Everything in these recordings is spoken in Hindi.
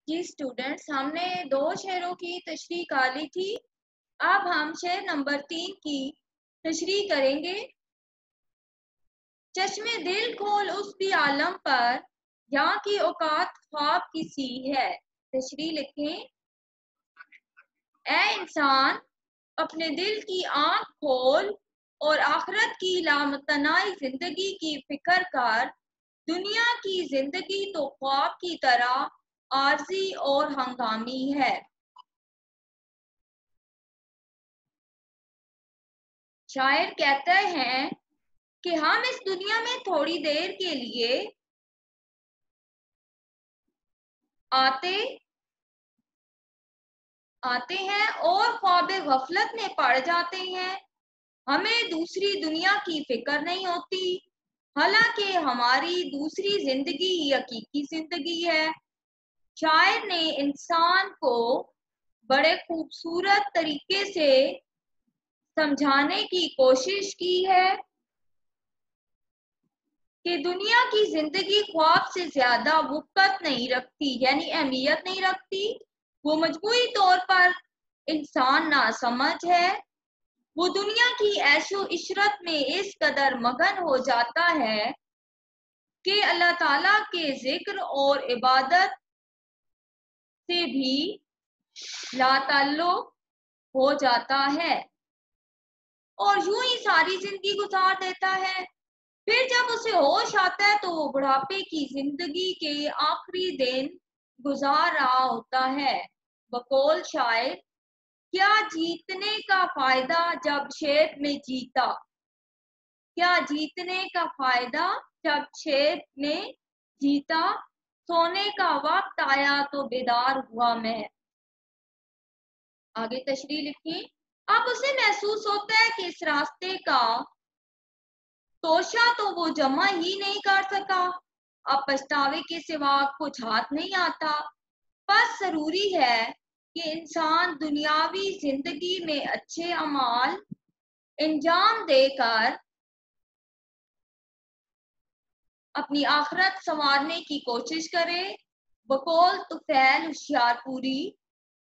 जी स्टूडेंट्स, हमने 2 शेरों की तशरीह कर ली थी। अब हम शेर नंबर 3 की तशरीह करेंगे। चश्मे दिल खोल उस भी आलम पर, यहाँ की औकात ख्वाब किसी है। तशरीह लिखें। ए इंसान, अपने दिल की आंख खोल और आखिरत की लामतनाई जिंदगी की फिक्र कर। दुनिया की जिंदगी तो ख्वाब की तरह आरजी और हंगामी है। शायर कहते हैं कि हम इस दुनिया में थोड़ी देर के लिए आते हैं और ख्वाबे गफलत में पड़ जाते हैं। हमें दूसरी दुनिया की फिक्र नहीं होती, हालांकि हमारी दूसरी जिंदगी हकीकी जिंदगी है। शायर ने इंसान को बड़े खूबसूरत तरीके से समझाने की कोशिश की है कि दुनिया की जिंदगी ख्वाब से ज्यादा वक़्त नहीं रखती, यानी अहमियत नहीं रखती। वो मजबूरी तौर पर इंसान नासमझ है। वो दुनिया की ऐशो इशरत में इस कदर मगन हो जाता है कि अल्लाह ताला के जिक्र और इबादत से भी लाताल्लुक हो जाता है और यूं ही सारी जिंदगी गुजार देता है। फिर जब उसे होश आता है तो वो बुढ़ापे की जिंदगी के आखिरी दिन गुजार रहा होता है। बकौल शायर, क्या जीतने का फायदा जब शेर में जीता, क्या जीतने का फायदा जब शेर में जीता, सोने का वक्त आया तो बेदार हुआ मैं। आगे तशरीह लिखी। अब उसे महसूस होता है कि इस रास्ते का तोशा तो वो जमा ही नहीं कर सका। अब पछतावे के सिवा कुछ हाथ नहीं आता। बस जरूरी है कि इंसान दुनियावी जिंदगी में अच्छे अमाल अंजाम देकर अपनी आखिरत संवारने की कोशिश करे। बकौल तुफैल होशियारपुरी,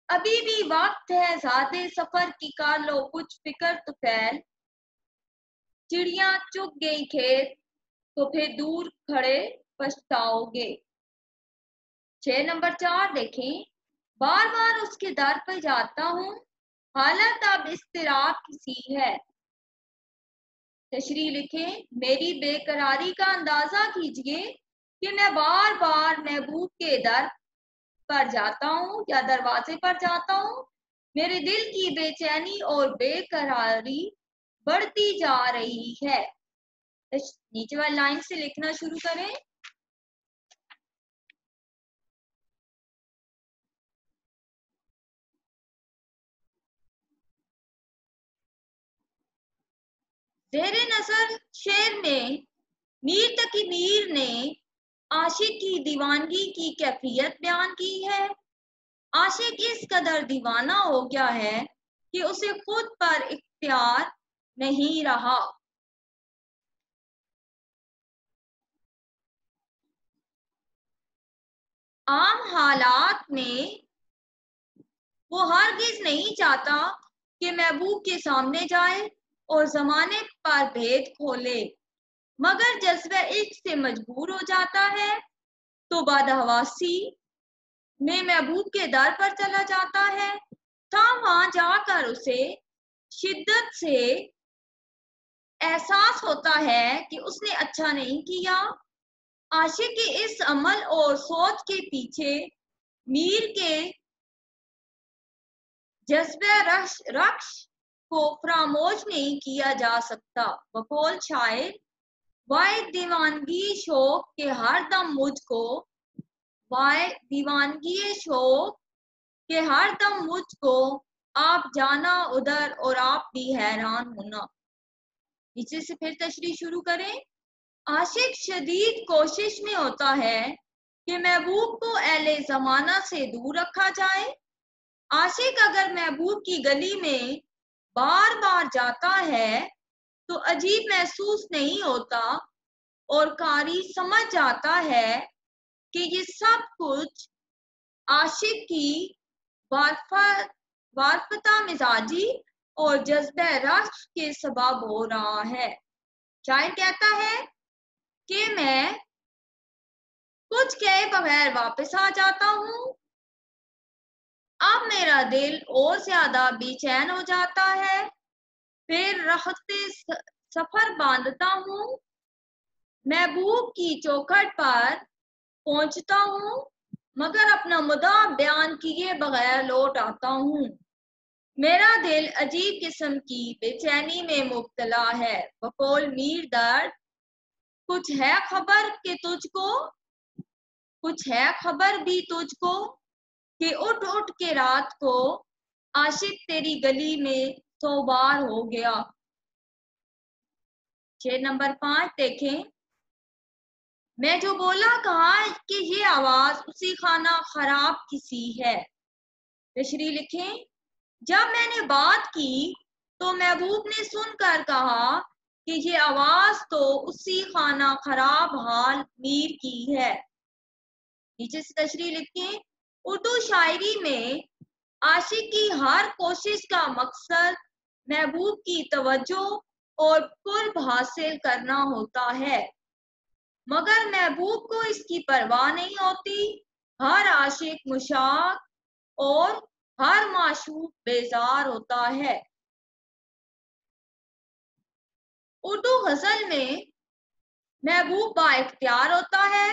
अभी भी वक्त है ज़ादे सफर की, कर लो कुछ फिक्र तुफैल। चिड़िया चुग गई खेत तो फिर दूर खड़े पछताओगे। 6 नंबर 4 देखें। बार बार उसके दर पर जाता हूँ, हालत अब इस्तिराब किसी है। तशरीह लिखें। मेरी बेकरारी का अंदाजा कीजिए कि मैं बार बार महबूब के दर पर जाता हूँ या दरवाजे पर जाता हूँ। मेरे दिल की बेचैनी और बेकरारी बढ़ती जा रही है। नीचे वाली लाइन से लिखना शुरू करें। ज़ेरे नज़र शेर में मीर तकी मीर ने आशिक की दीवानगी की कैफियत बयान की है। आशिक इस कदर दीवाना हो गया है कि उसे खुद पर इख्तियार नहीं रहा। आम हालात में वो हरगिज नहीं चाहता कि महबूब के सामने जाए और जमाने पर भेद खोले, मगर जज्बा इश्क से मजबूर हो जाता है तो बदहवासी में महबूब के दर पर चला जाता है। वहां जाकर उसे शिद्दत से एहसास होता है कि उसने अच्छा नहीं किया। आशिक के इस अमल और सोच के पीछे मीर के जज्बे रक्श को फरामोश नहीं किया जा सकता। बकौल शायर, वाए दीवानगी शौक के हर दम मुझको, वाए दीवानगी शौक के हर दम मुझको, आप जाना उधर और आप भी हैरान होना। नीचे से फिर तशरीह शुरू करें। आशिक शदीद कोशिश में होता है कि महबूब को अहले जमाना से दूर रखा जाए। आशिक अगर महबूब की गली में बार बार जाता है तो अजीब महसूस नहीं होता और कारी समझ जाता है कि ये सब कुछ आशिक की वारफता मिजाजी और जज्बे रश्क के सबब हो रहा है। शायर कहता है कि मैं कुछ कहे बगैर वापस आ जाता हूँ। अब मेरा दिल और ज्यादा बेचैन हो जाता है। फिर रखते सफर बांधता हूँ। महबूब की चौखट पर पहुंचता हूँ, मगर अपना मुद्दा बयान किए बगैर लौट आता हूँ। मेरा दिल अजीब किस्म की बेचैनी में मुब्तला है। बकौल मीर दर्द, कुछ है खबर कि तुझको, कुछ है खबर भी तुझको कि उठ उठ के रात को आशिक तेरी गली में 100 बार हो गया। शेर नंबर 5 देखें। मैं जो बोला कहा कि ये आवाज उसी खाना खराब किसी है। तशरीह लिखें। जब मैंने बात की तो महबूब ने सुनकर कहा कि ये आवाज तो उसी खाना खराब हाल मीर की है। नीचे से तशरीह लिखें। उर्दू शायरी में आशिक की हर कोशिश का मकसद महबूब की तवज्जो और कुर्ब हासिल करना होता है, मगर महबूब को इसकी परवाह नहीं होती। हर आशिक मुशाक और हर माशूक बेजार होता है। उर्दू गजल में महबूब बाइख्तियार होता है।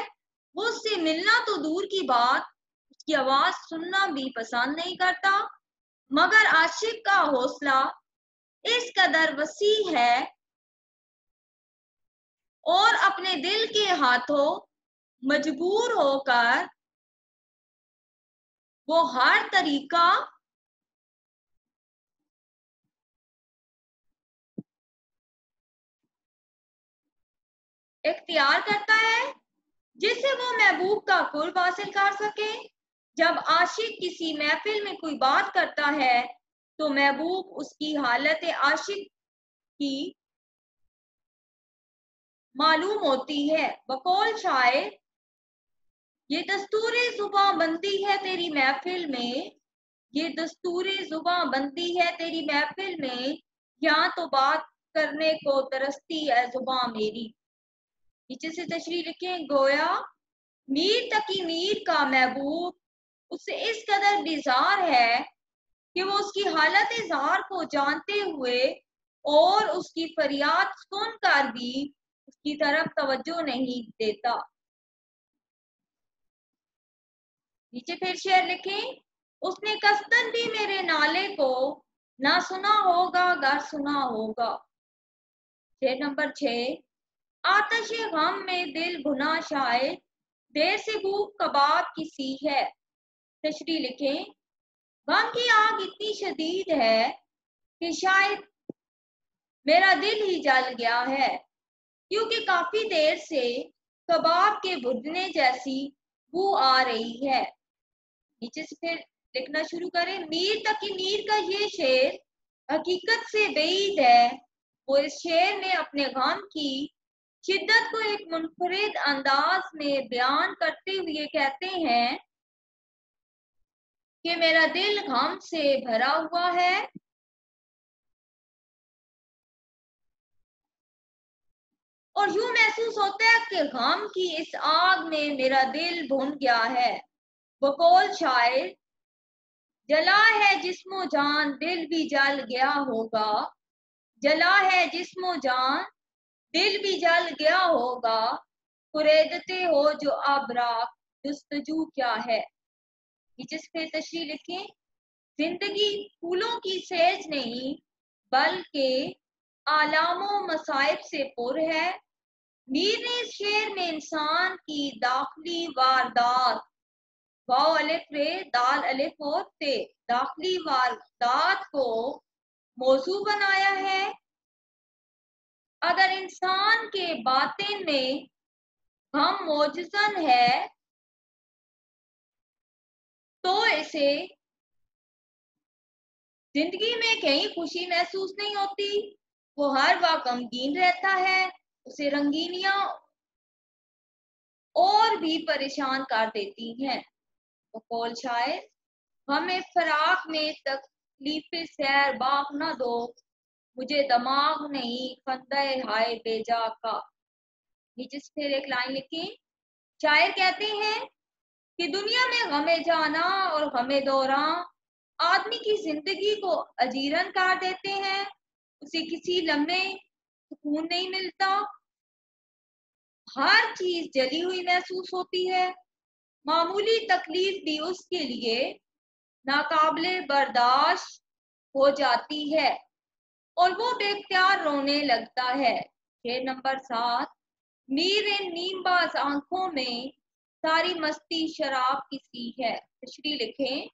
वो उससे मिलना तो दूर की बात, उसकी आवाज सुनना भी पसंद नहीं करता। मगर आशिक का हौसला इस कदर वसी है और अपने दिल के हाथों मजबूर होकर वो हर तरीका इख्तियार करता है जिससे वो महबूब का कुर्ब हासिल कर सके। जब आशिक किसी महफिल में कोई बात करता है तो महबूब उसकी हालत आशिक की मालूम होती है। बकौल शायर, ये दस्तूरे जुबां बंदी है तेरी महफिल में, ये दस्तूरे जुबां बंदी है तेरी महफिल में, यहाँ तो बात करने को तरसती है जुबां मेरी। नीचे से तशरीह लिखें। गोया मीर तकी मीर का महबूब उससे इस कदर बेजार है कि वो उसकी हालत ज़ार को जानते हुए और उसकी फरियाद सुनकर भी उसकी तरफ तवज्जो नहीं देता। नीचे फिर शेर लिखें। उसने कसदन भी मेरे नाले को ना सुना होगा गर सुना होगा। शेर नंबर 6। आतशे गम में दिल भुना शायद देर से भूख कबाब की सी है। तशरीह लिखें। गम की आग इतनी शदीद है कि शायद मेरा दिल ही जल गया है, क्योंकि काफी देर से कबाब के भुनने जैसी बू आ रही है। नीचे से फिर लिखना शुरू करें। मीर तकी मीर का ये शेर हकीकत से बेईद है। वो इस शेर में अपने गम की शिद्दत को एक मुनफरिद अंदाज में बयान करते हुए कहते हैं कि मेरा दिल गम से भरा हुआ है और यूं महसूस होता है कि गम की इस आग में मेरा दिल भुन गया है। बकौल शायर, जला है जिस्मो जान दिल भी जल गया होगा, जला है जिस्मो जान दिल भी जल गया होगा, कुरेदते हो जो अब राख जुस्तजू क्या है। जिस पे तशरीह लिखें। जिंदगी फूलों की सेज नहीं बल्कि आलामों मसाइब से पुर है। मीर ने इस शेर में इंसान की दाखिली वारदात, वाव अलिफ रे दाल अलिफ और ते, दाखिली वारदात को मौजू बनाया है। अगर इंसान के बातिन में गम मौजूद है तो इसे जिंदगी में कहीं खुशी महसूस नहीं होती। वो हर वक्त गमगीन रहता है। उसे रंगीनियां और भी परेशान कर देती हैं। बकौल शायर, हमें फराक में तकलीफ सैर बाक न दो, मुझे दिमाग नहीं फंदे हाय बेजा का। नीचे से फिर एक लाइन लिखें। शायर कहते हैं कि दुनिया में गमे जाना और गमे दौरा आदमी की जिंदगी को अजीरन कर देते हैं। उसे किसी लम्हे सुकून नहीं मिलता, हर चीज जली हुई महसूस होती है। मामूली तकलीफ भी उसके लिए नाकाबिले बर्दाश्त हो जाती है और वो बेख्तियार रोने लगता है। शेर नंबर 7, मेरे नीमबाज आंखों में सारी मस्ती शराब की सी है। तशरीह लिखें।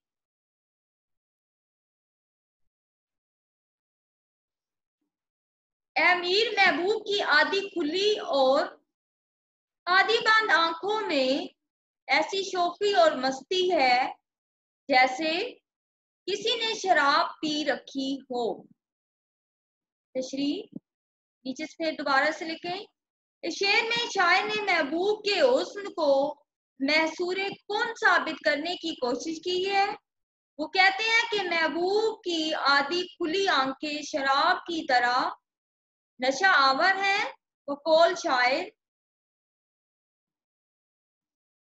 अमीर महबूब की आधी खुली और आधी बंद आंखों में ऐसी शोखी और मस्ती है जैसे किसी ने शराब पी रखी हो। तशरीह नीचे से फिर दोबारा से लिखें। इस शेर में शायर ने महबूब के हुस्न को महसूरे कुन साबित करने की कोशिश की है। वो कहते हैं कि महबूब की आधी खुली आंखें शराब की तरह नशा आवर हैं। बकौल शायर,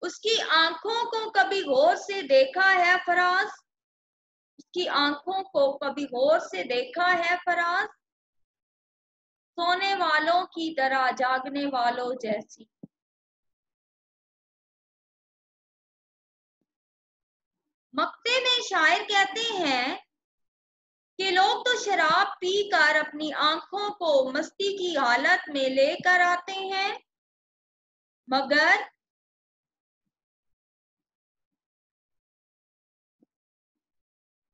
उसकी आंखों को कभी गौर से देखा है फराज, उसकी आंखों को कभी गौर से देखा है फराज, सोने वालों की तरह जागने वालों जैसी। मक्ते में शायर कहते हैं कि लोग तो शराब पीकर अपनी आंखों को मस्ती की हालत में लेकर आते हैं, मगर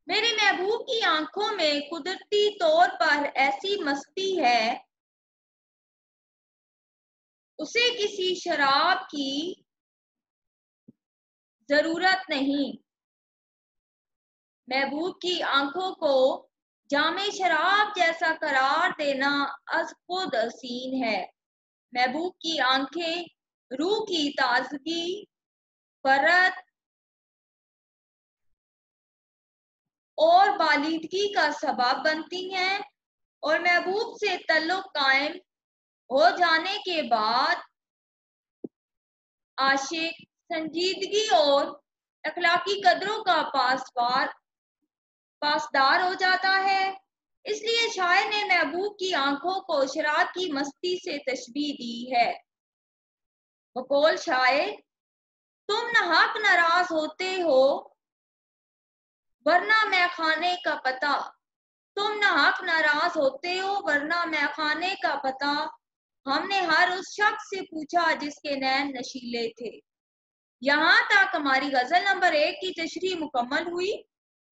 मेरे महबूब की आंखों में कुदरती तौर पर ऐसी मस्ती है, उसे किसी शराब की जरूरत नहीं। महबूब की आंखों को जामे शराब जैसा करार देना अज खुद हसीन है। महबूब की आंखें रूह की ताजगी, फरत और बालिदगी का सबब बनती हैं और महबूब से ताल्लुक कायम हो जाने के बाद आशिक संजीदगी और अखलाकी कदरों का पासदार हो जाता है। इसलिए शायर ने महबूब की आंखों को शराब की मस्ती से तशबीह दी है। बकौल शायर, तुम नाहक नाराज होते हो वरना मैं खाने का पता, तुम नाहक नाराज होते हो वरना मैं खाने का पता, हमने हर उस शख्स से पूछा जिसके नैन नशीले थे। यहाँ तक हमारी गजल नंबर 1 की तशरीह मुकम्मल हुई।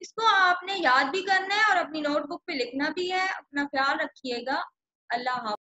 इसको आपने याद भी करना है और अपनी नोटबुक पे लिखना भी है। अपना ख्याल रखिएगा। अल्लाह हाफ़िज़।